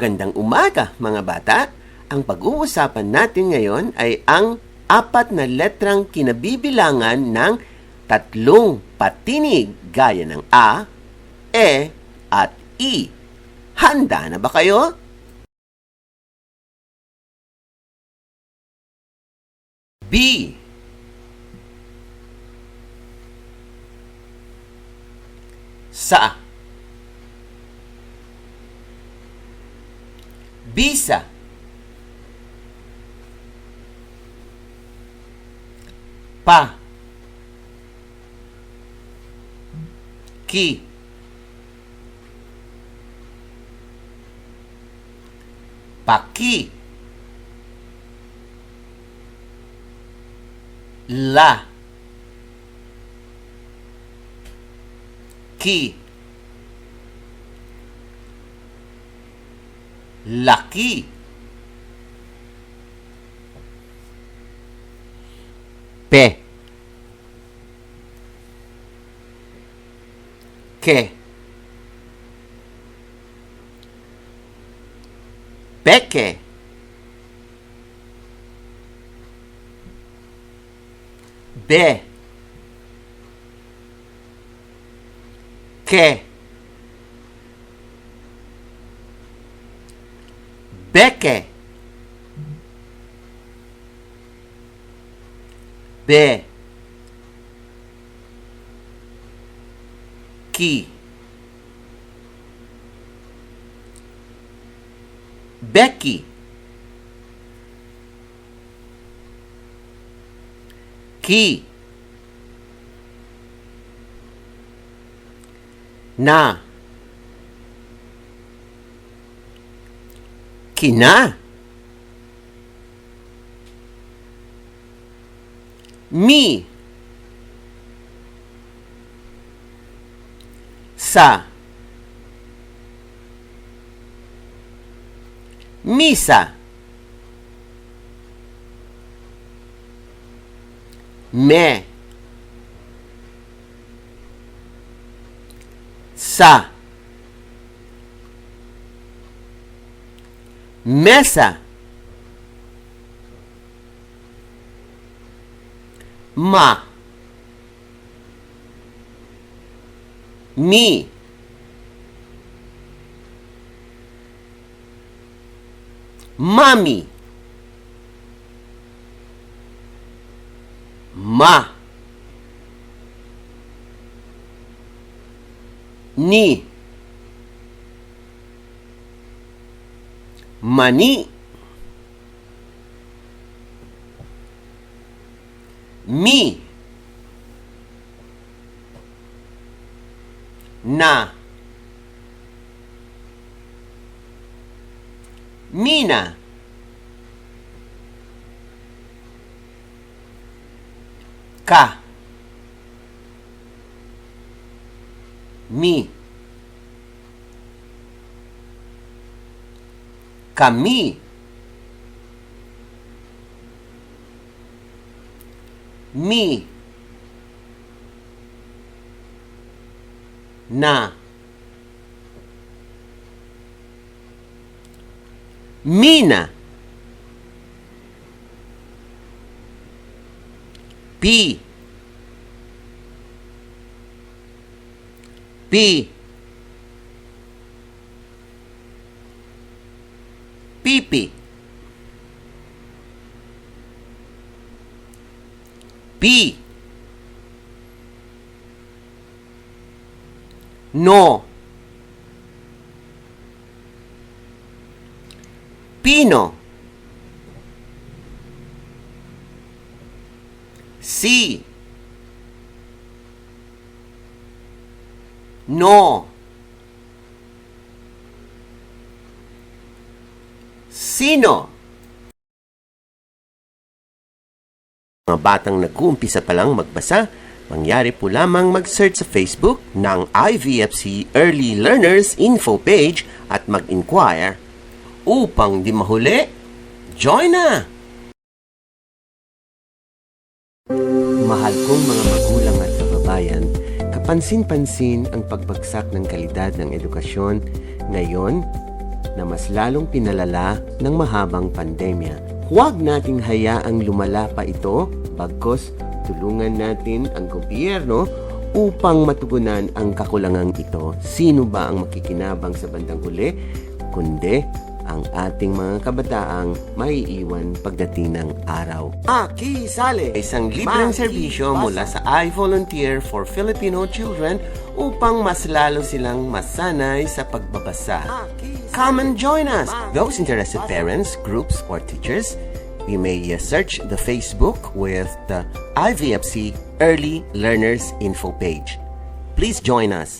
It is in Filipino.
Magandang umaga mga bata! Ang pag-uusapan natin ngayon ay ang 4 na letrang kinabibilangan ng 3 patinig gaya ng A, E at I. Handa na ba kayo? B. Sa. Bisa. Pa. Ki. Paki. La. Ki. Laki. Pe. Ke. Peke. Be. Ke. Beke. Be. Ki. Becky. Ki. Na. Kina. Mi. Sa. Misa. Me. Sa. Mesa. Ma. Mi. Mami. Ma. Ni. Mani. Mi. Na. Mina. Ka. Mi. Kami. Mi. Na. Mina. Pi. Pi. Pipi. Pi. No. Pino. Si. No. Sino? Mga batang nag-uumpisa pa lang magbasa, mangyari po lamang mag-search sa Facebook ng IVFC Early Learners Info page at mag-inquire. Upang di mahuli, join na! Mahal kong mga magulang at kababayan, kapansin-pansin ang pagbagsak ng kalidad ng edukasyon ngayon na mas lalong pinalala ng mahabang pandemya. Huwag nating hayaang lumala pa ito, bagkus tulungan natin ang gobyerno upang matugunan ang kakulangang ito. Sino ba ang makikinabang sa bandang huli? Kundi ang ating mga kabataang maiiwan pagdating ng araw. Aki Sale! Isang libreng serbisyo mula sa I Volunteer for Filipino Children upang mas lalo silang masanay sa pagbabasa. Come and join us! Those interested parents, groups, or teachers, you may search the Facebook with the IVFC Early Learners Info page. Please join us.